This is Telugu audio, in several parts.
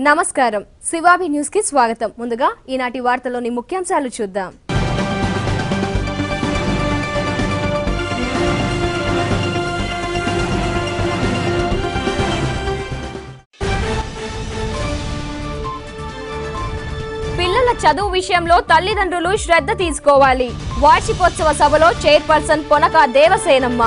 నమస్కారం శివాబి న్యూస్ కి స్వాగతం. ముందుగా ఈనాటి వార్తలోని ముఖ్యాంశాలు చూద్దాం. పిల్లల చదువు విషయంలో తల్లిదండ్రులు శ్రద్ధ తీసుకోవాలి. వార్షికోత్సవ సభలో చైర్పర్సన్ పొనక దేవసేనమ్మ.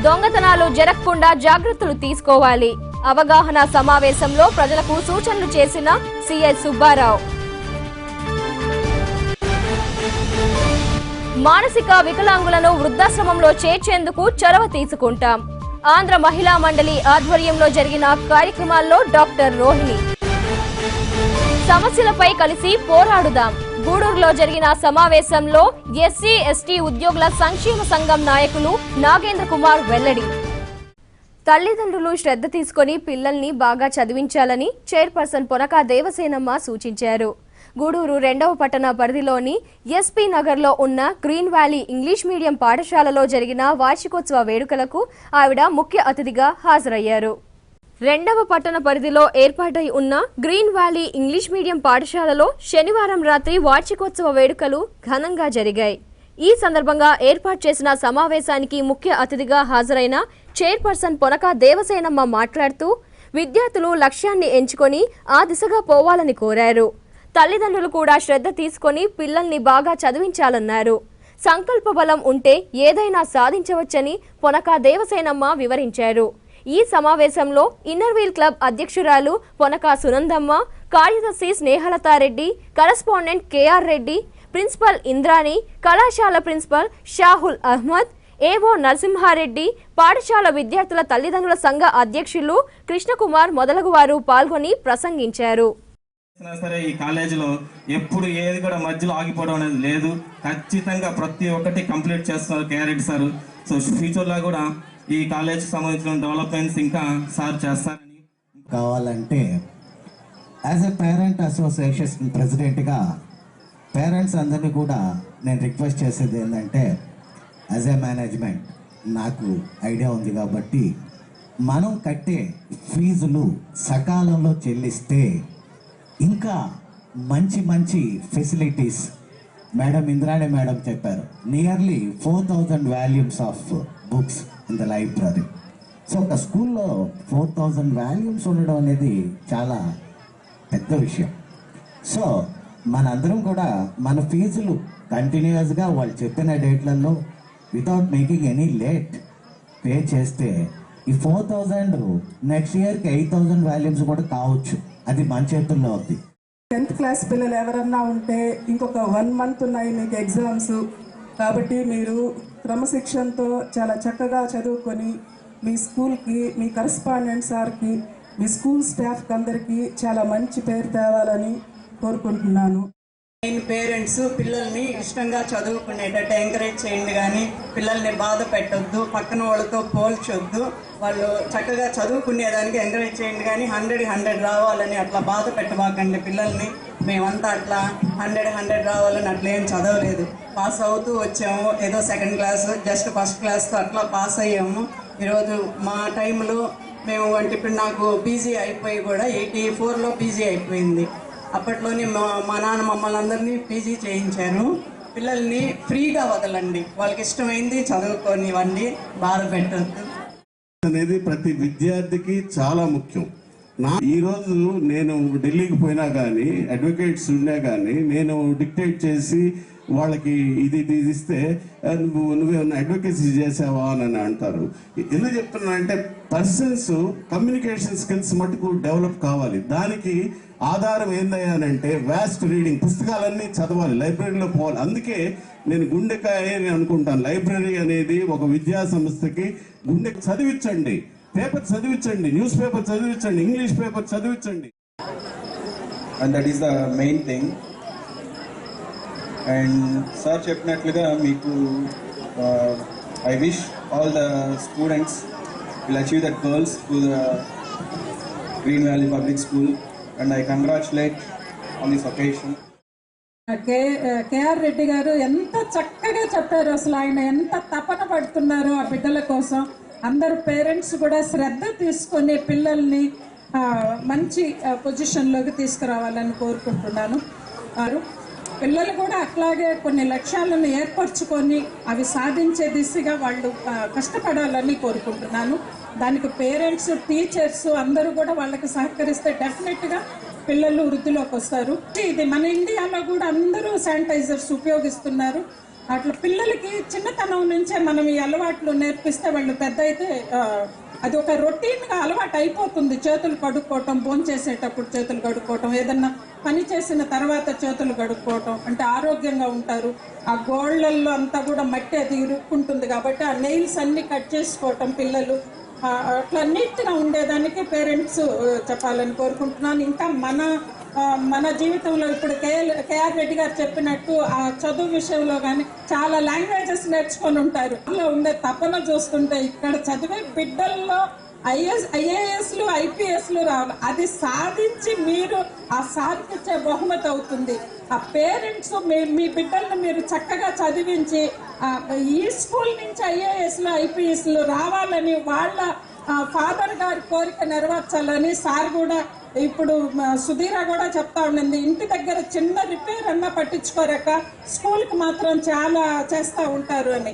దొంగతనాలు జరగకుండా జాగ్రత్తలు తీసుకోవాలి. అవగాహన సమావేశంలో ప్రజలకు సూచనలు చేసిన సిఐ సుబ్బారావు. మానసిక వికలాంగులను వృద్ధాశ్రమంలో చేర్చేందుకు చొరవ తీసుకుంటాం. ఆంధ్ర మహిళా మండలి ఆధ్వర్యంలో జరిగిన కార్యక్రమాల్లో డాక్టర్ రోహిణి. సమస్యలపై కలిసి పోరాడుదాం. గూడూరులో జరిగిన సమావేశంలో ఎస్సీ ఎస్టీ ఉద్యోగుల సంక్షేమ సంఘం నాయకులు నాగేంద్ర కుమార్ వెల్లడి. తల్లిదండ్రులు శ్రద్ధ తీసుకుని పిల్లల్ని బాగా చదివించాలని చైర్పర్సన్ పొనక దేవసేనమ్మ సూచించారు. గూడూరు 2వ పట్టణ పరిధిలోని ఎస్పీ నగర్లో ఉన్న గ్రీన్ వ్యాలీ ఇంగ్లీష్ మీడియం పాఠశాలలో జరిగిన వార్షికోత్సవ వేడుకలకు ఆవిడ ముఖ్య అతిథిగా హాజరయ్యారు. 2వ పట్టణ పరిధిలో ఏర్పాటై ఉన్న గ్రీన్ వ్యాలీ ఇంగ్లీష్ మీడియం పాఠశాలలో శనివారం రాత్రి వార్షికోత్సవ వేడుకలు ఘనంగా జరిగాయి. ఈ సందర్భంగా ఏర్పాటు చేసిన సమావేశానికి ముఖ్య అతిథిగా హాజరైన చైర్పర్సన్ పొనక దేవసేనమ్మ మాట్లాడుతూ విద్యార్థులు లక్ష్యాన్ని ఎంచుకొని ఆ దిశగా పోవాలని కోరారు. తల్లిదండ్రులు కూడా శ్రద్ధ తీసుకొని పిల్లల్ని బాగా చదివించాలన్నారు. సంకల్ప బలం ఉంటే ఏదైనా సాధించవచ్చని పొనక దేవసేనమ్మ వివరించారు. ఈ సమావేశంలో ఇన్నర్ వీల్ క్లబ్ అధ్యక్షురాలు పొనక సునందమ్మ, కార్యదర్శి స్నేహలతారెడ్డి, correspondent KR Reddy, principal Indrani, కళాశాల ప్రిన్సిపల్ షాహుల్ అహ్మద్, ఏవో నరసింహారెడ్డి, పాఠశాల విద్యార్థుల తల్లిదండ్రుల సంఘ అధ్యక్షులు కృష్ణకుమార్ మొదలగు వారు పాల్గొని ప్రసంగించారు. సరే, ఈ కాలేజీలో ఎప్పుడు ఏది కూడా మధ్యలో ఆగిపోవడం అనేది లేదు. ఖచ్చితంగా ప్రతి ఒక్కటి కంప్లీట్ చేస్తున్నారు కేఆర్ రెడ్డి సార్. సో ఫ్యూచర్లో కూడా ఈ కాలేజ్కి సంబంధించిన డెవలప్మెంట్స్ ఇంకా సార్ చేస్తారని కావాలంటే యాజ్ ఎ పేరెంట్ అసోసియేషన్ ప్రెసిడెంట్గా పేరెంట్స్ అందరినీ కూడా నేను రిక్వెస్ట్ చేసేది ఏంటంటే యాజ్ ఎ మేనేజ్మెంట్ నాకు ఐడియా ఉంది కాబట్టి మనం కట్టే ఫీజులు సకాలంలో చెల్లిస్తే ఇంకా మంచి మంచి ఫెసిలిటీస్ మేడం ఇంద్రాణి మేడం చెప్పారు. Nearly 4000 volumes of books in the library. So ఒక స్కూల్లో 4000 వాల్యూమ్స్ ఉండడం అనేది చాలా పెద్ద విషయం. సో మనందరం కూడా మన ఫీజులు కంటిన్యూస్గా వాళ్ళు చెప్పిన డేట్లలో without making any late pay చేస్తే ఈ 4000 నెక్స్ట్ ఇయర్కి 8000 వాల్యూమ్స్ కూడా కావచ్చు. అది మన చేతుల్లో ఉంది. 10th క్లాస్ పిల్లలు ఎవరన్నా ఉంటే ఇంకొక 1 మంత్ ఉన్నాయి మీకు ఎగ్జామ్స్. కాబట్టి మీరు క్రమశిక్షణతో చాలా చక్కగా చదువుకొని మీ స్కూల్కి, మీ కరస్పాండెంట్ సార్కి, మీ స్కూల్ స్టాఫ్కి అందరికీ చాలా మంచి పేరు తేవాలని కోరుకుంటున్నాను. పేరెంట్స్ పిల్లల్ని ఇష్టంగా చదువుకునేటట్టు ఎంకరేజ్ చేయండి, కానీ పిల్లల్ని బాధ పెట్టొద్దు, పక్కన వాళ్ళతో పోల్చొద్దు. వాళ్ళు చక్కగా చదువుకునేదానికి ఎంకరేజ్ చేయండి, కానీ 100 రావాలని అట్లా బాధ పెట్టబాకండి పిల్లల్ని. మేమంతా అట్లా 100 రావాలని అట్లా ఏం చదవలేదు, పాస్ అవుతూ వచ్చాము. ఏదో 2nd క్లాస్ జస్ట్ 1st క్లాస్తో అట్లా పాస్ అయ్యాము. ఈరోజు మా టైంలో మేము అంటే ఇప్పుడు నాకు పీజీ అయిపోయి కూడా 84లో పీజీ అయిపోయింది. అప్పట్లోనే మా నాన్న మమ్మల్ని అందరినీ పీజీ చేయించారు. పిల్లల్ని ఫ్రీగా వదలండి, వాళ్ళకి ఇష్టమైంది చదువుకోనివ్వండి, బాధ పెట్టద్దు అనేది ప్రతి విద్యార్థికి చాలా ముఖ్యం. ఈరోజు నేను ఢిల్లీకి పోయినా కానీ, అడ్వకేట్స్ ఉన్నా కానీ, నేను డిక్టేట్ చేసి వాళ్ళకి ఇది ఇస్తే నువ్వేమన్నా అడ్వకేసీ చేసావా అని అంటారు. ఎందుకు చెప్తున్నా అంటే పర్సన్స్ కమ్యూనికేషన్ స్కిల్స్ మటుకు డెవలప్ కావాలి. దానికి ఆధారం ఏందయ్యానంటే వాస్ట్ రీడింగ్, పుస్తకాలన్నీ చదవాలి, లైబ్రరీలో పోవాలి. అందుకే నేను గుండెకాయ అని అనుకుంటాను. లైబ్రరీ అనేది ఒక విద్యా సంస్థకి గుండె చదివించండి, పేపర్ చదివించండి, న్యూస్ పేపర్ చదివించండి, ఇంగ్లీష్ పేపర్ చదివించండి. And that is the main thing. And sir చెప్పినట్లుగా మీకు I wish all the students will achieve that goals to the Green Valley Public School and I congratulate on this occasion. KR Reddy గారు ఎంత చక్కగా చెప్పారు. అసలు ఆయన ఎంత తపన పడుతున్నారు ఆ బిడ్డల కోసం. అందరు పేరెంట్స్ కూడా శ్రద్ధ తీసుకొని పిల్లల్ని మంచి పొజిషన్లోకి తీసుకురావాలని కోరుకుంటున్నాను. పిల్లలు కూడా అట్లాగే కొన్ని లక్ష్యాలను ఏర్పరచుకొని అవి సాధించే దిశగా వాళ్ళు కష్టపడాలని కోరుకుంటున్నాను. దానికి పేరెంట్స్, టీచర్స్ అందరూ కూడా వాళ్ళకి సహకరిస్తే డెఫినెట్గా పిల్లలు వృద్ధిలోకి వస్తారు. ఇది మన ఇండియాలో కూడా అందరూ శానిటైజర్స్ ఉపయోగిస్తున్నారు. అట్లా పిల్లలకి చిన్నతనం నుంచే మనం ఈ అలవాట్లు నేర్పిస్తే వాళ్ళు పెద్ద అయితే అది ఒక రొటీన్గా అలవాటు అయిపోతుంది. చేతులు కడుక్కోవటం, భోంచేసేటప్పుడు చేతులు కడుక్కోవటం, ఏదన్నా పని చేసిన తర్వాత చేతులు కడుక్కోవటం, అంటే ఆరోగ్యంగా ఉంటారు. ఆ గోళ్ళల్లో అంతా కూడా మట్టి అది ఇరుక్కుంటుంది కాబట్టి ఆ నెయిల్స్ అన్ని కట్ చేసుకోవటం పిల్లలు అట్లా నీట్గా ఉండేదానికి పేరెంట్స్ చెప్పాలని కోరుకుంటున్నాను. ఇంకా మన జీవితంలో ఇప్పుడు కేఆర్ రెడ్డి గారు చెప్పినట్టు ఆ చదువు విషయంలో కానీ చాలా లాంగ్వేజెస్ నేర్చుకొని ఉంటారు. అందులో ఉండే తపన చూస్తుంటే ఇక్కడ చదివే బిడ్డల్లో ఐఏఎస్లు, ఐపీఎస్లు రావాలి. అది సాధించి మీరు ఆ సాధించే బహుమతి అవుతుంది. ఆ పేరెంట్స్ మీ బిడ్డలను మీరు చక్కగా చదివించి ఈ స్కూల్ నుంచి ఐఏఎస్లు, ఐపీఎస్లు రావాలని వాళ్ళ ఫాదర్ గారి కోరిక నెరవేర్చాలని సార్ కూడా ఇప్పుడు సుధీర కూడా చెప్తా ఉండింది. ఇంటి దగ్గర చిన్న రిపేర్ అన్నా పట్టించుకోరక స్కూల్కి మాత్రం చాలా చేస్తూ ఉంటారు అని.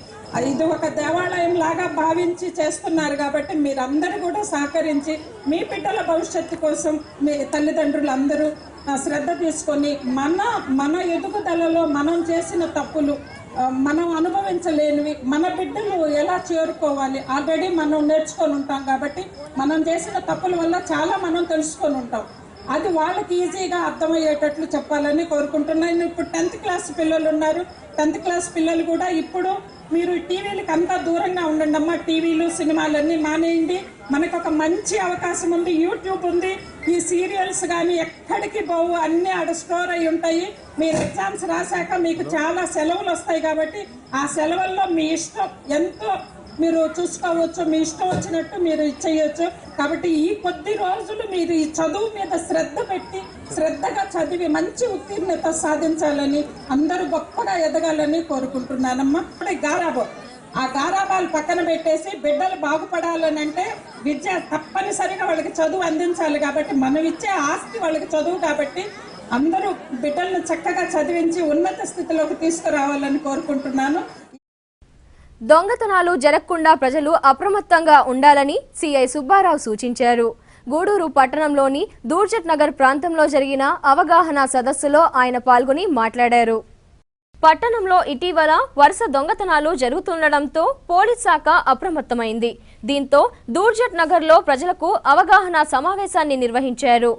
ఇది ఒక దేవాలయం లాగా భావించి చేస్తున్నారు కాబట్టి మీరందరూ కూడా సహకరించి మీ బిడ్డల భవిష్యత్తు కోసం మీ తల్లిదండ్రులందరూ శ్రద్ధ తీసుకొని మన ఎదుగుదలలో మనం చేసిన తప్పులు, మనం అనుభవించలేనివి మన బిడ్డలు ఎలా చేరుకోవాలి ఆల్రెడీ మనం నేర్చుకొని ఉంటాం కాబట్టి మనం చేసిన తప్పుల వల్ల చాలా మనం తెలుసుకొని ఉంటాం. అది వాళ్ళకి ఈజీగా అర్థమయ్యేటట్లు చెప్పాలని కోరుకుంటున్నాను. ఇప్పుడు 10th క్లాస్ పిల్లలు ఉన్నారు. 10th క్లాస్ పిల్లలు కూడా ఇప్పుడు మీరు టీవీలకు అంతా దూరంగా ఉండండి అమ్మా. టీవీలు, సినిమాలన్నీ మానేయండి. మనకు ఒక మంచి అవకాశం ఉంది, యూట్యూబ్ ఉంది. ఈ సీరియల్స్ కానీ ఎక్కడికి పోవు, అన్నీ ఆడ స్టోర్ అయి ఉంటాయి. మీరు ఎగ్జామ్స్ రాశాక మీకు చాలా సెలవులు వస్తాయి కాబట్టి ఆ సెలవుల్లో మీ ఇష్టం ఎంతో మీరు చూసుకోవచ్చు, మీ ఇష్టం వచ్చినట్టు మీరు ఇచ్చేయచ్చు. కాబట్టి ఈ కొద్ది రోజులు మీరు ఈ చదువు మీద శ్రద్ధ పెట్టి శ్రద్ధగా చదివి మంచి ఉత్తీర్ణత సాధించాలని, అందరూ గొప్పగా ఎదగాలని కోరుకుంటున్నానమ్మా. ఆ గారాబాలు పక్కన పెట్టేసి బిడ్డలు బాగుపడాలని అంటే విద్య తప్పనిసరిగా వాళ్ళకి చదువు అందించాలి. కాబట్టి మనం ఇచ్చే ఆస్తి వాళ్ళకి చదువు కాబట్టి అందరూ బిడ్డలను చక్కగా చదివించి ఉన్నత స్థితిలోకి తీసుకురావాలని కోరుకుంటున్నాను. దొంగతనాలు జరగకుండా ప్రజలు అప్రమత్తంగా ఉండాలని సిఐ సుబ్బారావు సూచించారు. గూడూరు పట్టణంలోని దూర్జట్ నగర్ ప్రాంతంలో జరిగిన అవగాహన సదస్సులో ఆయన పాల్గొని మాట్లాడారు. పట్టణంలో ఇటీవల వరుస దొంగతనాలు జరుగుతుండటంతో పోలీస్ శాఖ అప్రమత్తమైంది. దీంతో దూర్జట్ నగర్లో ప్రజలకు అవగాహన సమావేశాన్ని నిర్వహించారు.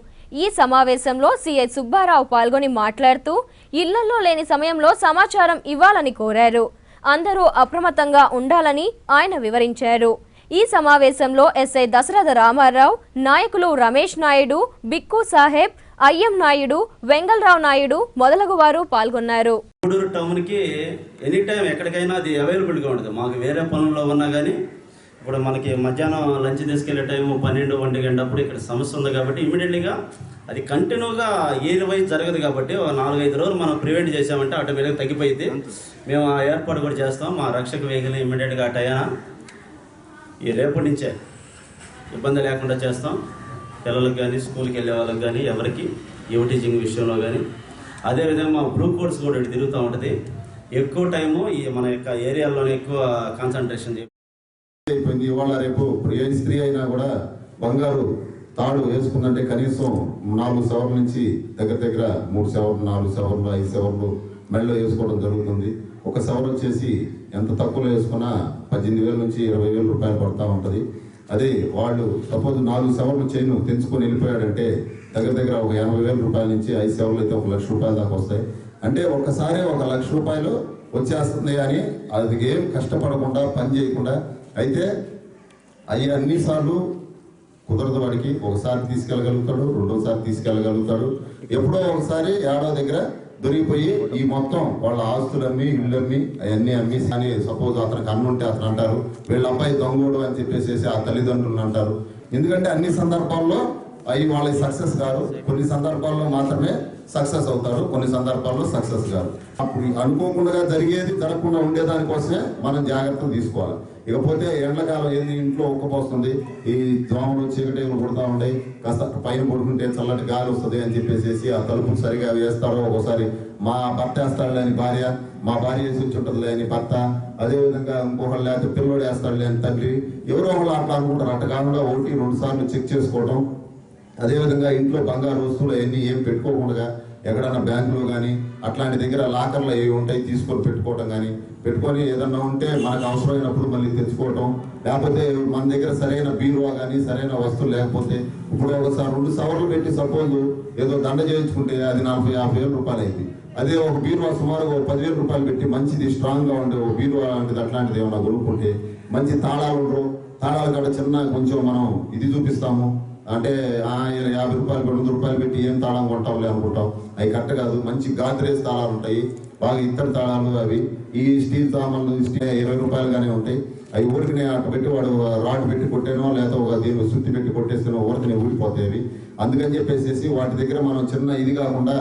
ఈ సమావేశంలో సిఐ సుబ్బారావు పాల్గొని మాట్లాడుతూ ఇళ్లలో లేని సమయంలో సమాచారం ఇవ్వాలని కోరారు. అందరూ అప్రమత్తంగా ఉండాలని ఆయన వివరించారు. ఈ సమావేశంలో ఎస్ఐ దశరథ రామారావు, నాయకులు రమేష్ నాయుడు, బిక్కు సాహెబ్, అయ్యం నాయుడు, వెంగళరావు నాయుడు మొదలగు వారు పాల్గొన్నారు. గూడూరు టౌన్కి ఎనీ టైం ఎక్కడికైనా అది అవైలబుల్గా ఉంటుంది. మాకు వేరే పనుల్లో ఉన్నా కానీ ఇప్పుడు మనకి మధ్యాహ్నం లంచ్ తీసుకెళ్లే టైము 12-1 గంటప్పుడు ఇక్కడ సమస్య ఉంది కాబట్టి ఇమీడియట్లీగా అది కంటిన్యూగా ఏరియా వైజ్ జరగదు కాబట్టి 4-5 రోజులు మనం ప్రివెంట్ చేసామంటే ఆటోమేటిక్గా తగ్గిపోయింది. మేము ఆ ఏర్పాటు కూడా చేస్తాం. మా రక్షక వెహికల్ ఇమీడియట్గా అటైనా ఈ రేపటి నుంచే ఇబ్బంది లేకుండా చేస్తాం. పిల్లలకు కానీ స్కూల్కి వెళ్ళే వాళ్ళకి కానీ ఎవరికి టీచింగ్ విషయంలో కానీ అదేవిధంగా మా బ్లూ కోడ్స్ కూడా తిరుగుతూ ఉంటుంది. ఎక్కువ టైము ఈ మన యొక్క ఏరియాలోనే ఎక్కువ కాన్సన్ట్రేషన్ అయిపోయింది. ఇవాళ రేపు ఏ స్త్రీ అయినా కూడా బంగారు తాడు వేసుకుందంటే కనీసం 4 సవర్ల నుంచి దగ్గర 3 సవర్లు, 4 సవర్లు, 5 సవర్లు మెడలో వేసుకోవడం జరుగుతుంది. ఒక సవర్ వచ్చేసి ఎంత తక్కువలో వేసుకున్నా 18,000 నుంచి 20,000 రూపాయలు పడుతూ ఉంటుంది. అదే వాళ్ళు సపోజ్ 4 సవర్లు చైన్ తెంచుకొని వెళ్ళిపోయాడంటే దగ్గర ఒక 80,000 రూపాయల నుంచి 5 సవర్లు అయితే 1 లక్ష రూపాయల దాకా వస్తాయి. అంటే ఒక్కసారి 1 లక్ష రూపాయలు వచ్చేస్తుంది. కానీ అది ఏం కష్టపడకుండా పని చేయకుండా అయితే అవి అన్నిసార్లు కుదరదు. వాడికి ఒకసారి తీసుకెళ్ళగలుగుతాడు, రెండోసారి తీసుకెళ్ళగలుగుతాడు. ఎప్పుడో ఒకసారి ఏడో దగ్గర దొరికిపోయి ఈ మొత్తం వాళ్ళ ఆస్తులు అమ్మి, ఇల్లు అమ్మి, అవన్నీ అమ్మి అని సపోజ్ అతనికి అన్నుంటే అతను అంటారు వీళ్ళ అబ్బాయి దొంగోడు అని చెప్పేసి ఆ తల్లిదండ్రులు అంటారు. ఎందుకంటే అన్ని సందర్భాల్లో అవి వాళ్ళకి సక్సెస్ కాదు. కొన్ని సందర్భాల్లో మాత్రమే సక్సెస్ అవుతారు, కొన్ని సందర్భాల్లో సక్సెస్ కాదు. అప్పుడు అనుకోకుండా జరగకుండా ఉండేదానికోసమే మనం జాగ్రత్తలు తీసుకోవాలి. ఇకపోతే ఎండాకాలం ఏంది ఇంట్లో ఉక్కపోస్తుంది, ఈ దోమలు చీకటేలు కొడతా ఉంటాయి, కాస్త పైన పడుకుంటే చల్లటి గాలి వస్తుంది అని చెప్పేసి ఆ తలుపులు సరిగా వేస్తారో, ఒకసారి మా భర్త వేస్తాడులే అని భార్య, మా భార్య వేసి వచ్చి ఉంటుందిలే అని భర్త, అదేవిధంగా ఇంకొకళ్ళు లేకపోతే పిల్లడు వేస్తాడులే అని తల్లి, ఎవరో ఒకళ్ళు అట్లా అనుకుంటారు. అట్లా కాకుండా 1-2 సార్లు చెక్ చేసుకోవడం. అదేవిధంగా ఇంట్లో బంగారు వస్తువులు అవన్నీ ఏం పెట్టుకోకుండా ఎక్కడన్నా బ్యాంకులో కానీ అట్లాంటి దగ్గర లాకర్లో ఏవి ఉంటాయి తీసుకొని పెట్టుకోవటం కానీ, పెట్టుకొని ఏదన్నా ఉంటే మనకు అవసరమైనప్పుడు మళ్ళీ తెచ్చుకోవటం. లేకపోతే మన దగ్గర సరైన బీరువా కానీ సరైన వస్తువులు లేకపోతే, ఇప్పుడు ఒకసారి 2 సవర్లు పెట్టి సపోజ్ ఏదో దండ చేయించుకుంటే అది 40-50 వేల రూపాయలు అయింది. అదే ఒక బీరువా సుమారుగా 10,000 రూపాయలు పెట్టి మంచిది స్ట్రాంగ్గా ఉండే ఒక బీరువా లాంటిది అట్లాంటిది ఏమన్నా కొనుక్కుంటే, మంచి తాళాలు ఉండరు, తాళాలు కాడ చిన్న కొంచెం మనం ఇది చూపిస్తాము అంటే 50 రూపాయలు 100 రూపాయలు పెట్టి ఏం తాళం కొంటాంలే అనుకుంటాం. అవి కరెక్ట్ కాదు. మంచి గాద్రేజ్ తాళాలు ఉంటాయి, బాగా ఇత్తడి తాళాలు. అవి ఈ స్టీల్ తాళాలు 20 రూపాయలుగానే ఉంటాయి. అవి ఊరికి అట్టు పెట్టి వాడు రాడ్ పెట్టి కొట్టేనో లేదా ఒక దీన్ని శుద్ధి పెట్టి కొట్టేస్తేనో ఊరికి ఊడిపోతాయి. అందుకని చెప్పేసి వాటి దగ్గర మనం చిన్న ఇది కాకుండా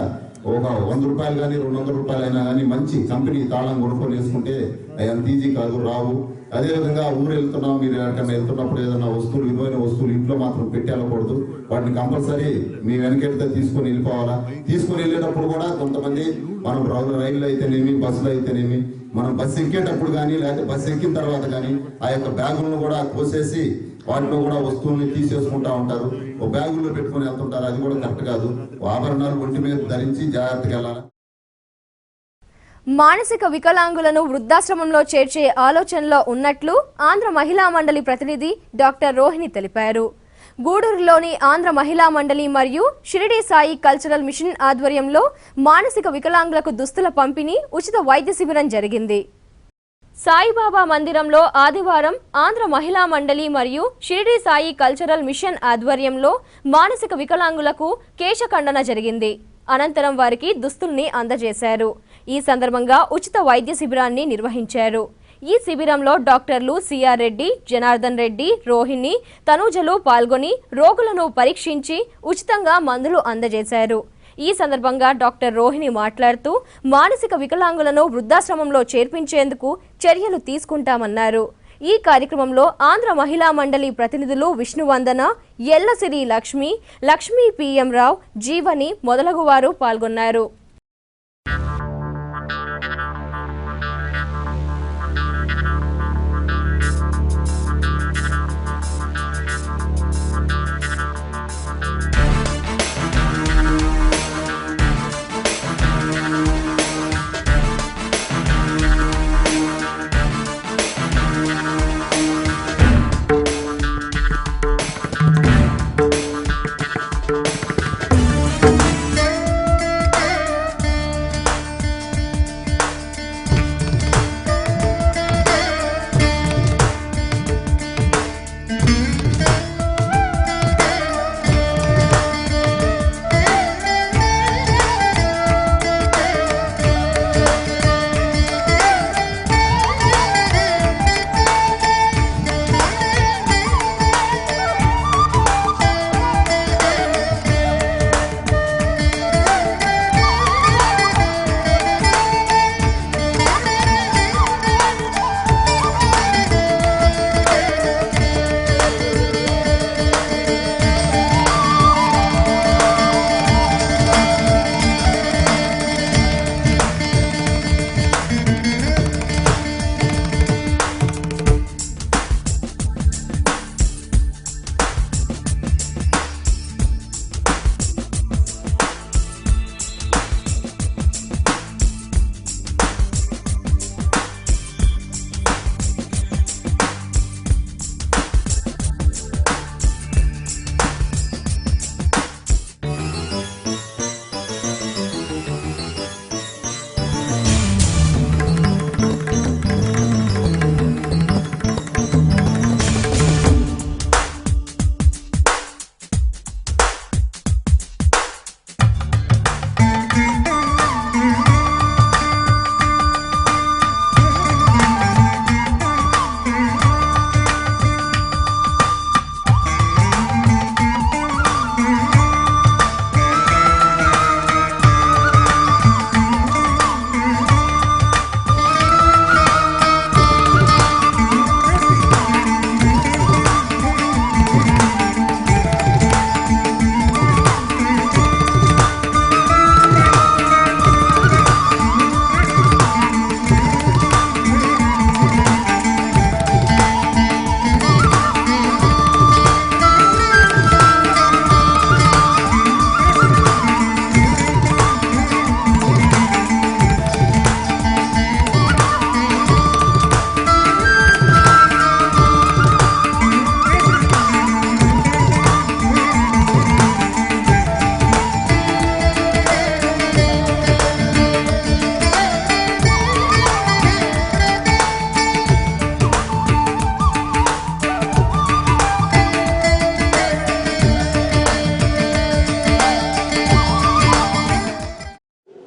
ఒక 100 రూపాయలు కానీ 200 రూపాయలు అయినా కానీ మంచి కంపెనీ తాళం కొనుక్కొని వేసుకుంటే అవి అంత ఈజీ కాదు, రావు. అదేవిధంగా ఊరు వెళ్తున్నాం, మీరు ఎక్కడికైనా వెళ్తున్నప్పుడు ఏదైనా వస్తువులు విలువైన వస్తువులు ఇంట్లో మాత్రం పెట్టి వెళ్ళకూడదు. వాటిని కంపల్సరీ మీ వెనకెళ్తే తీసుకొని వెళ్ళిపోవాలా. తీసుకొని వెళ్ళేటప్పుడు కూడా కొంతమంది మనం రైళ్ళు అయితేనేమి బస్సులు అయితేనేమి మనం బస్సు ఎక్కేటప్పుడు కానీ లేకపోతే బస్సు ఎక్కిన తర్వాత కానీ ఆ యొక్క బ్యాగులను కూడా కోసేసి వాటిలో కూడా వస్తువుల్ని తీసేసుకుంటా ఉంటారు, ఓ బ్యాగుల్లో పెట్టుకొని వెళ్తుంటారు. అది కూడా కరెక్ట్ కాదు. ఆభరణాలు ఒంటి మీద ధరించి జాగ్రత్తగా వెళ్ళాలి. మానసిక వికలాంగులను వృద్ధాశ్రమంలో చేర్చే ఆలోచనలో ఉన్నట్లు ఆంధ్ర మహిళా మండలి ప్రతినిధి డాక్టర్ రోహిణి తెలిపారు. గూడూరులోని ఆంధ్ర మహిళా మండలి మరియు షిరిడి సాయి కల్చరల్ మిషన్ ఆధ్వర్యంలో మానసిక వికలాంగులకు దుస్తుల పంపిణీ, ఉచిత వైద్య శిబిరం జరిగింది. సాయిబాబా మందిరంలో ఆదివారం ఆంధ్ర మహిళా మండలి మరియు షిరిడి సాయి కల్చరల్ మిషన్ ఆధ్వర్యంలో మానసిక వికలాంగులకు కేశఖండన జరిగింది. అనంతరం వారికి దుస్తుల్ని అందజేశారు. ఈ సందర్భంగా ఉచిత వైద్య శిబిరాన్ని నిర్వహించారు. ఈ శిబిరంలో డాక్టర్లు సిఆర్ రెడ్డి, జనార్దన్ రెడ్డి, రోహిణి, తనూజలు పాల్గొని రోగులను పరీక్షించి ఉచితంగా మందులు అందజేశారు. ఈ సందర్భంగా డాక్టర్ రోహిణి మాట్లాడుతూ మానసిక వికలాంగులను వృద్ధాశ్రమంలో చేర్పించేందుకు చర్యలు తీసుకుంటామన్నారు. ఈ కార్యక్రమంలో ఆంధ్ర మహిళా మండలి ప్రతినిధులు విష్ణువందన, ఎల్లసిరి లక్ష్మి, లక్ష్మీ పిఎం రావు, జీవని మొదలగువారు పాల్గొన్నారు.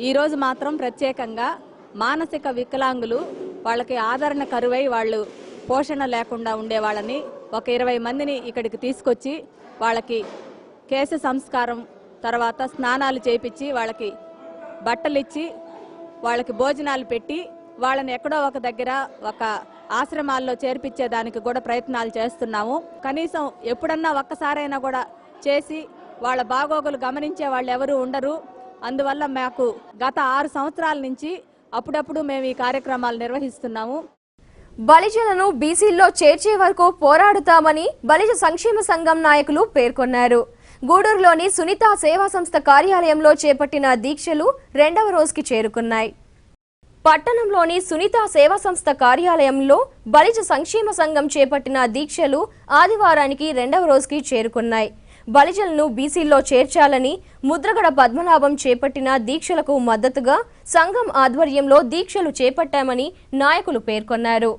ఈరోజు మాత్రం ప్రత్యేకంగా మానసిక వికలాంగులు వాళ్ళకి ఆదరణ కరువై వాళ్ళు పోషణ లేకుండా ఉండే వాళ్ళని ఒక 20 మందిని ఇక్కడికి తీసుకొచ్చి వాళ్ళకి కేశ సంస్కారం తర్వాత స్నానాలు చేయించి వాళ్ళకి బట్టలు ఇచ్చి వాళ్ళకి భోజనాలు పెట్టి వాళ్ళని ఎక్కడో ఒక దగ్గర ఒక ఆశ్రమాల్లో చేర్పించేదానికి కూడా ప్రయత్నాలు చేస్తున్నాము. కనీసం ఎప్పుడన్నా ఒక్కసారైనా కూడా చేసి వాళ్ళ బాగోగులు గమనించే వాళ్ళు ఎవరు ఉండరు. అందువల్ల మాకు గత 6 సంవత్సరాల నుంచి అప్పుడప్పుడు మేము ఈ కార్యక్రమాలు నిర్వహిస్తున్నాము. బలిజలను బీసీల్లో చేర్చే వరకు పోరాడుతామని బలిజ సంక్షేమ సంఘం నాయకులు పేర్కొన్నారు. గూడూరులోని సునీత సేవా సంస్థ కార్యాలయంలో చేపట్టిన దీక్షలు 2వ రోజుకి చేరుకున్నాయి. పట్టణంలోని సునీత సేవా సంస్థ కార్యాలయంలో బలిజ సంక్షేమ సంఘం చేపట్టిన దీక్షలు ఆదివారానికి 2వ రోజుకి చేరుకున్నాయి. బలిజలను బీసీల్లో చేర్చాలని ముద్రగడ పద్మనాభం చేపట్టిన దీక్షలకు మద్దతుగా సంఘం ఆధ్వర్యంలో దీక్షలు చేపట్టామని నాయకులు పేర్కొన్నారు.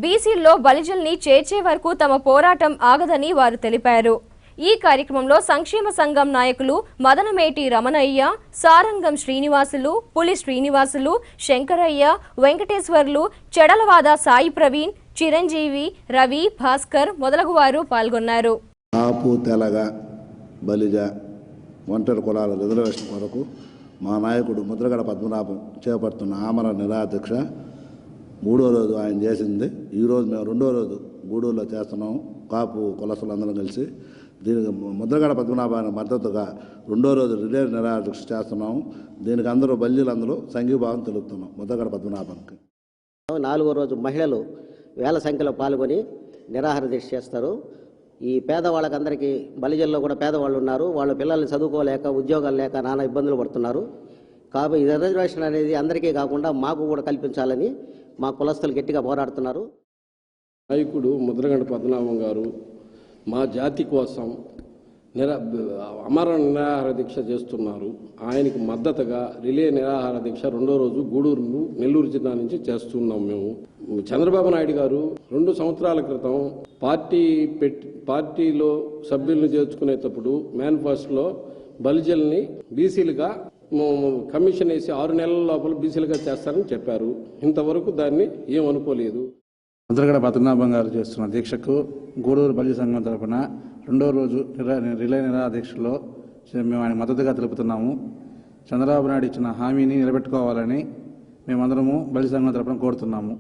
బీసీల్లో బలిజల్ని చేర్చే వరకు తమ పోరాటం ఆగదని వారు తెలిపారు. ఈ కార్యక్రమంలో సంక్షేమ సంఘం నాయకులు మదనమేటి రమణయ్య, సారంగం శ్రీనివాసులు, పులి శ్రీనివాసులు, శంకరయ్య, వెంకటేశ్వర్లు, చెడలవాద సాయి ప్రవీణ్, చిరంజీవి, రవి, భాస్కర్ మొదలగువారు పాల్గొన్నారు. కాపు, తెలగ, బలిజ, ఒంటరి కులాల రిజర్వేషన్ కొరకు మా నాయకుడు ముద్రగడ పద్మనాభం చేపడుతున్న ఆమరణ నిరాదీక్ష 3వ రోజు ఆయన చేసింది. ఈరోజు మేము 2వ రోజు గూడూరులో చేస్తున్నాము. కాపు కులస్తులందరం కలిసి దీనికి ముద్రగడ పద్మనాభానికి మద్దతుగా 2వ రోజు రిలే నిరాదీక్ష చేస్తున్నాము. దీనికి అందరూ బల్జీలందరూ సంఘీభావం తెలుపుతున్నాం ముద్రగడ పద్మనాభానికి. 4వ రోజు మహిళలు వేల సంఖ్యలో పాల్గొని నిరాహార దీక్ష చేస్తారు. ఈ పేదవాళ్ళకందరికీ బలిజల్లో కూడా పేదవాళ్ళు ఉన్నారు. వాళ్ళ పిల్లల్ని చదువుకోలేక ఉద్యోగాలు లేక నానా ఇబ్బందులు పడుతున్నారు. కాబట్టి ఈ రిజర్వేషన్ అనేది అందరికీ కాకుండా మాకు కూడా కల్పించాలని మా కులస్తులు గట్టిగా పోరాడుతున్నారు. నాయకుడు ముద్రగడ పద్మనాభం గారు మా జాతి కోసం అమరణ నిరాహార దీక్ష చేస్తున్నారు. ఆయనకి మద్దతుగా రిలే నిరాహార దీక్ష 2వ రోజు గూడూరు నెల్లూరు జిల్లా నుంచి చేస్తున్నాం. మేము చంద్రబాబు నాయుడు గారు 2 సంవత్సరాల క్రితం పార్టీలో సభ్యులను చేర్చుకునేటప్పుడు మేనిఫెస్టోలో బలిజల్ని బీసీలుగా కమిషన్ వేసి 6 నెలల లోపల బీసీలుగా చేస్తారని చెప్పారు. ఇంతవరకు దాన్ని ఏమనుకోలేదు. ముద్రగడ పద్మనాభం గారు చేస్తున్న దీక్షకు గూడూరు బలిజ సంఘం తరఫున 2వ రోజు రిలే నిరాదీక్షలో మేము ఆయన మద్దతుగా తెలుపుతున్నాము. చంద్రబాబు నాయుడు ఇచ్చిన హామీని నిలబెట్టుకోవాలని మేమందరము బలిజ సంఘం తరఫున కోరుతున్నాము.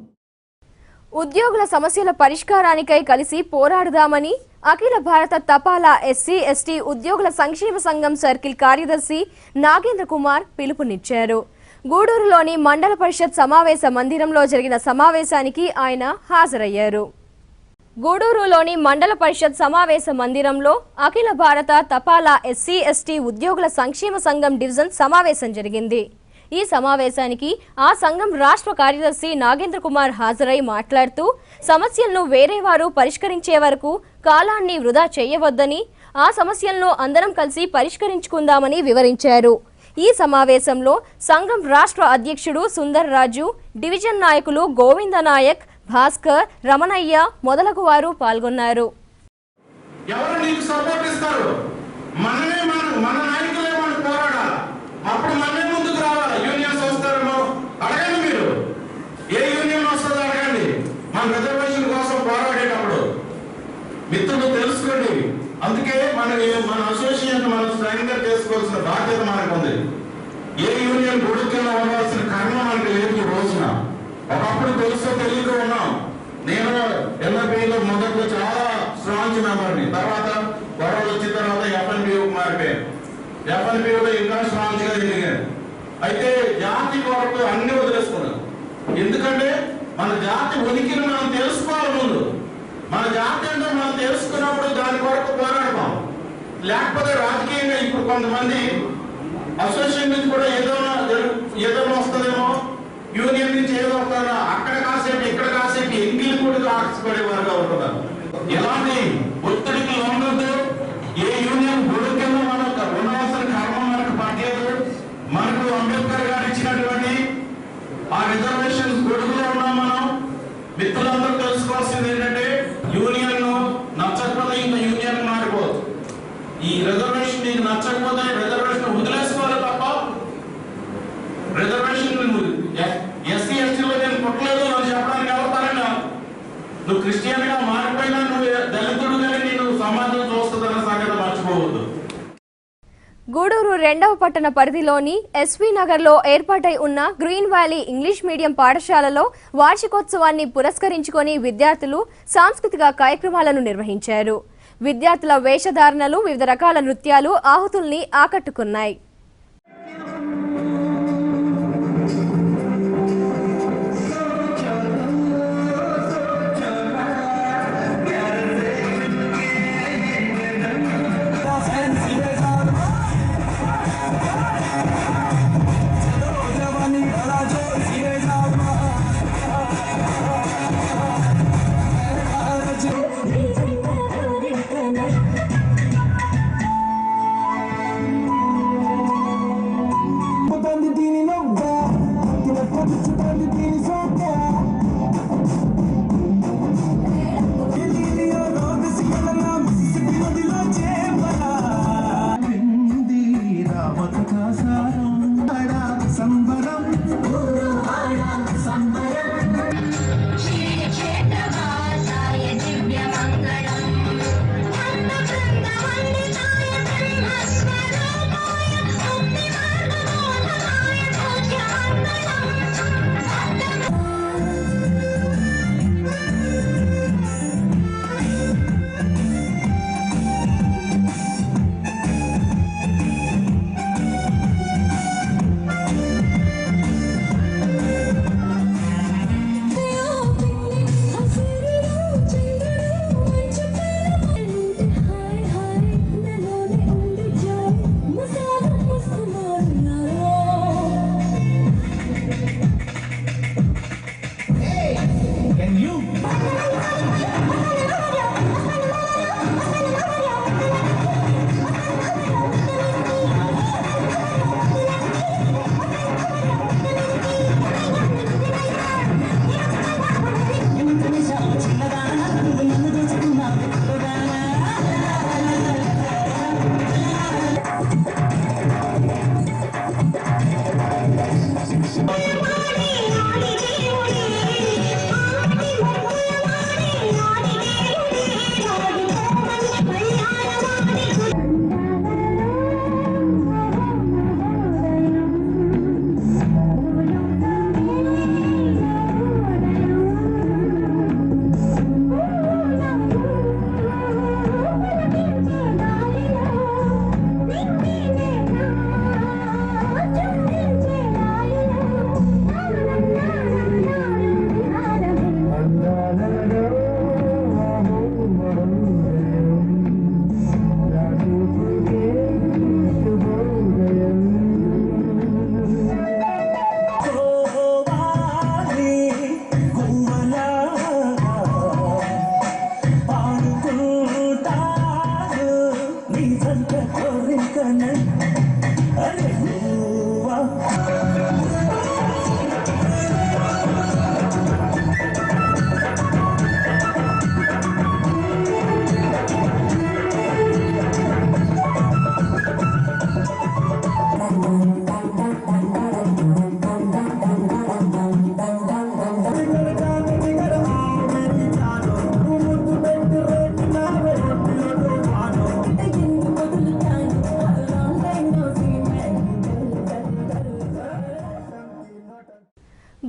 ఉద్యోగుల సమస్యల పరిష్కారానికై కలిసి పోరాడుదామని అఖిల భారత తపాలా ఎస్సీ ఎస్టీ ఉద్యోగుల సంక్షేమ సంఘం సర్కిల్ కార్యదర్శి నాగేంద్ర కుమార్ పిలుపునిచ్చారు. గూడూరులోని మండల పరిషత్ సమావేశ మందిరంలో జరిగిన సమావేశానికి ఆయన హాజరయ్యారు. గూడూరులోని మండల పరిషత్ సమావేశ మందిరంలో అఖిల భారత తపాలా ఎస్సీ ఎస్టీ ఉద్యోగుల సంక్షేమ సంఘం డివిజన్ సమావేశం జరిగింది. ఈ సమావేశానికి ఆ సంఘం రాష్ట్ర కార్యదర్శి నాగేంద్ర కుమార్ హాజరై మాట్లాడుతూ సమస్యలను వేరే వారు పరిష్కరించే వరకు కాలాన్ని వృధా చేయవద్దని, ఆ సమస్యలను అందరం కలిసి పరిష్కరించుకుందామని వివరించారు. ఈ సమావేశంలో సంఘం రాష్ట్ర అధ్యక్షుడు సుందర్ రాజు, డివిజన్ నాయకులు గోవింద నాయక్, భాస్కర్, రమణయ్య మొదలగు వారు పాల్గొన్నారు. ఎవరు నీకు సపోర్ట్ ఇస్తారు? మనమే మన నాయకులే మనం పోరాడాలి. అప్పుడు మనమే ముందుకు రావాలి. యూనియన్స్ వస్తారేమో అడగండి. మీరు ఏ యూనియన్ వస్తుందో అడగండి. మన రిజర్వేషన్ కోసం పోరాడేటప్పుడు మిత్రులు తెలుసుకోండి. అందుకే మన అసోసియేషన్ మనం స్ట్రాంగ్గా చేసుకోవాల్సిన బాధ్యత మనకు ఉంది. ఏ యూనియన్ గుడికల్లో ఉండాల్సిన కర్మ మనకు లేదు. ఈ రోజున ఒకప్పుడు తెలుసో తెలియక ఉన్నాం. నేను ఎన్ఆర్పీలో మొదట్లో చాలా స్ట్రాంగ్ మెంబర్ని, తర్వాత గొడవలు వచ్చిన తర్వాత ఎఫ్ఎన్బిఓకి మారిపోయాను. ఎఫ్ఎన్బిఓలో ఇంకా స్ట్రాంగ్ గా తిరిగాను. అయితే జాతి కొరకు అన్ని వదిలేసుకున్నాను. ఎందుకంటే మన జాతి ఉనికిని మనం తెలుసుకోవాలి. ముందు మన జాతి అంటే మనం తెలుసుకున్నప్పుడు దాని కొరకు పోరాడతాం. లేకపోతే రాజకీయంగా ఇప్పుడు కొంతమంది అసోసియేషన్ నుంచి కూడా ఏదో వస్తుందేమో, యూనియన్ నుంచి ఏదో వస్తుందో, అక్కడ కాసేపు ఇక్కడ కాసేపు ఎంగిలి కూడా ఆశపడేవారుగా ఉంటున్నారు. ఎలాంటి ఒత్తిడికి లొంగొద్దు. ఏ యూనియన్ గుడి కింద మనకు ఉండవలసిన కర్మ మనకు పట్టలేదు. మనకు అంబేద్కర్ గారు ఇచ్చినటువంటి ఆ రిజర్వేషన్స్ గొడుగులో ఉన్నాం మనం. మిత్రులందరూ తెలుసుకోవాల్సింది ఏంటంటే యూనియన్ నచ్చకపోతే ఇంకా యూనియన్ మారిపోదు. ఈ రిజర్వేషన్ నీకు నచ్చకపోతే రిజర్వేషన్ వదిలేసుకోవాలి తప్ప మర్చిపోవద్దు. గూడూరు 2వ పట్టణ పరిధిలోని ఎస్వి నగర్లో ఏర్పాటై ఉన్న గ్రీన్ వ్యాలీ ఇంగ్లీష్ మీడియం పాఠశాలలో వార్షికోత్సవాన్ని పురస్కరించుకొని విద్యార్థులు సాంస్కృతిక కార్యక్రమాలను నిర్వహించారు. విద్యార్థుల వేషధారణలు, వివిధ రకాల నృత్యాలు ఆహుతుల్ని ఆకట్టుకున్నాయి.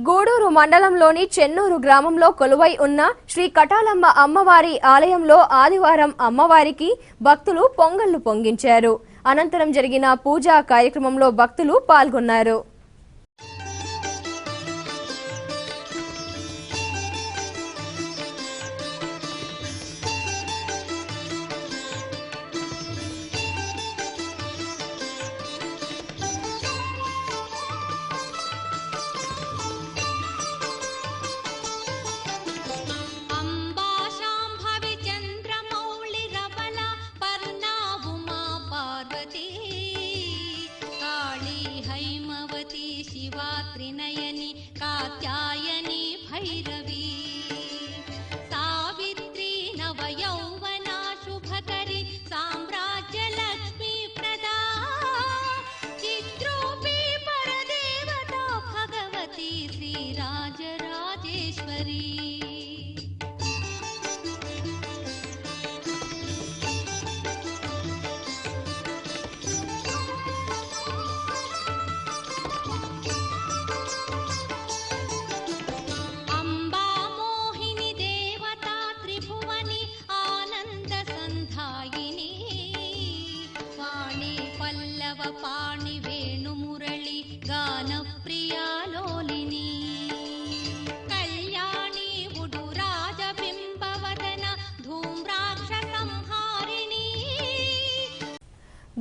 గూడూరు మండలంలోని చెన్నూరు గ్రామంలో కొలువై ఉన్న శ్రీ కటాలమ్మ అమ్మవారి ఆలయంలో ఆదివారం అమ్మవారికి భక్తులు పొంగళ్లు పొంగించారు. అనంతరం జరిగిన పూజా కార్యక్రమంలో భక్తులు పాల్గొన్నారు. काली हैमवती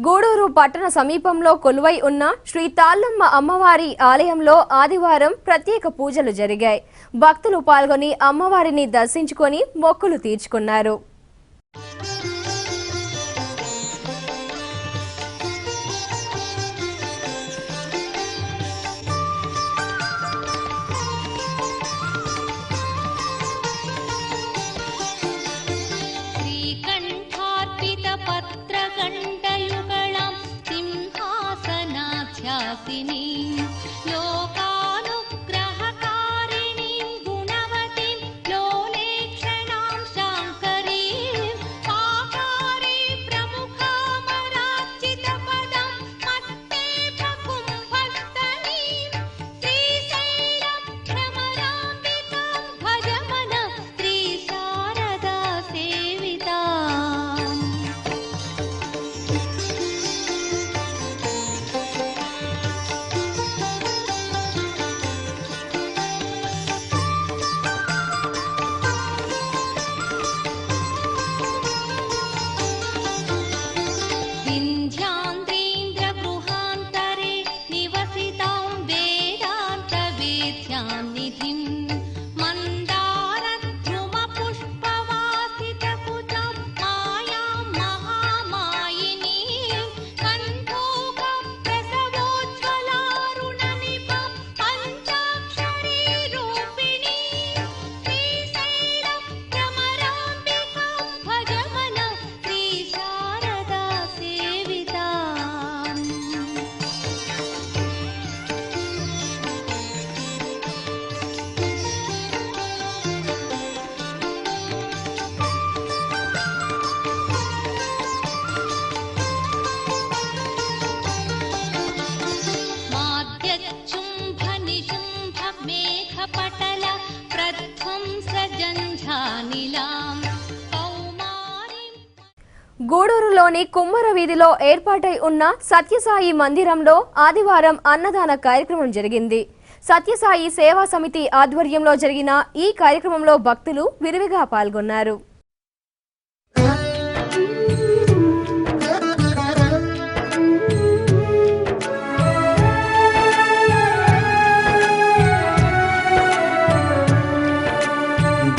గూడూరు పట్టణ సమీపంలో కొలువై ఉన్న శ్రీ తాళ్ళమ్మ అమ్మవారి ఆలయంలో ఆదివారం ప్రత్యేక పూజలు జరిగాయి. భక్తులు పాల్గొని అమ్మవారిని దర్శించుకొని మొక్కులు తీర్చుకున్నారు. గూడూరులోని కుమ్మర వీధిలో ఏర్పాటై ఉన్న సత్యసాయి మందిరంలో ఆదివారం అన్నదాన కార్యక్రమం జరిగింది. సత్యసాయి సేవా సమితి ఆధ్వర్యంలో జరిగిన ఈ కార్యక్రమంలో భక్తులు విరివిగా పాల్గొన్నారు.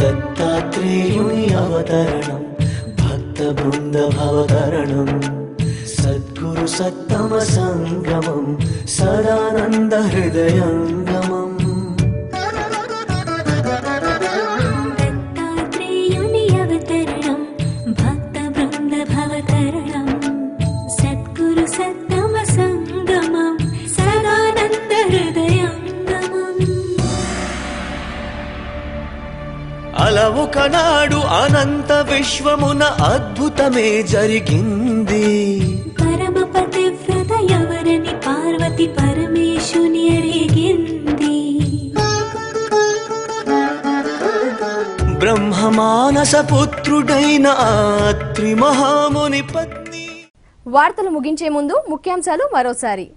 దత్తాత్రేయుని అవతరణం బృంద భవతరణం సద్గురు సత్తమ సంగమం సదానంద హృదయంగమం. దత్తాత్రేయుని అవతరణం భక్త బృంద భవతరణం సద్గురు సత్తమ సంగమం సదానంద హృదయంగమం. అలవొకనాడు అనంత విశ్వమున అద్భుతమే జరిగింది. పరమ పతివ్రత ఎవరని పార్వతి పరమేశుని అడిగింది. బ్రహ్మమానస పుత్రుడైన అత్రి మహాముని పత్ని. వార్తలు ముగించే ముందు ముఖ్యాంశాలు మరోసారి.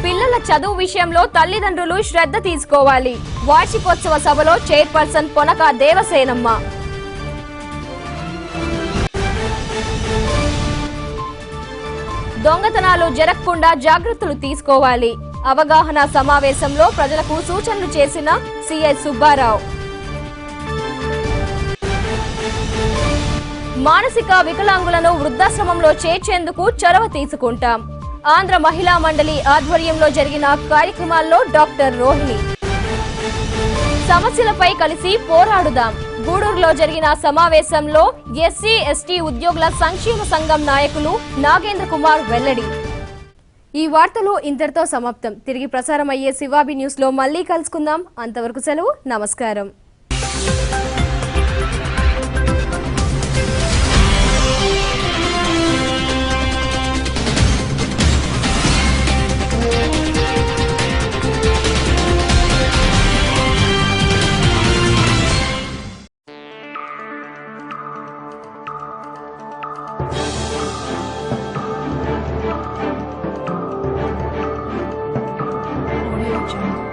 పిల్లల చదువు విషయంలో తల్లిదండ్రులు శ్రద్ధ తీసుకోవాలి. వార్షికోత్సవ సభలో చైర్పర్సన్ పొనక దేవసేనమ్మ. దొంగతనాలు జరగకుండా జాగ్రత్తలు తీసుకోవాలి. అవగాహన సమావేశంలో ప్రజలకు సూచనలు చేసిన సిఐ సుబ్బారావు. మానసిక వికలాంగులను వృద్ధాశ్రమంలో చేర్చేందుకు చొరవ తీసుకుంటాం. ఆంధ్ర మహిళా మండలి ఆధ్వర్యంలో జరిగిన కార్యక్రమాల్లో డాక్టర్ రోహిణి. సమస్యలపై కలిసి పోరాడుదాం. గూడూరులో జరిగిన సమావేశంలో ఎస్సీ ఎస్టీ ఉద్యోగుల సంక్షేమ సంఘం నాయకులు నాగేంద్ర కుమార్ వెల్లడి. ఈ వార్తలు ఇంతటితో సమాప్తం. తిరిగి ప్రసారం అయ్యే శివాబి న్యూస్ లో మళ్ళీ కలుసుకుందాం. అంతవరకు సెలవు. నమస్కారం. Audio Jungle.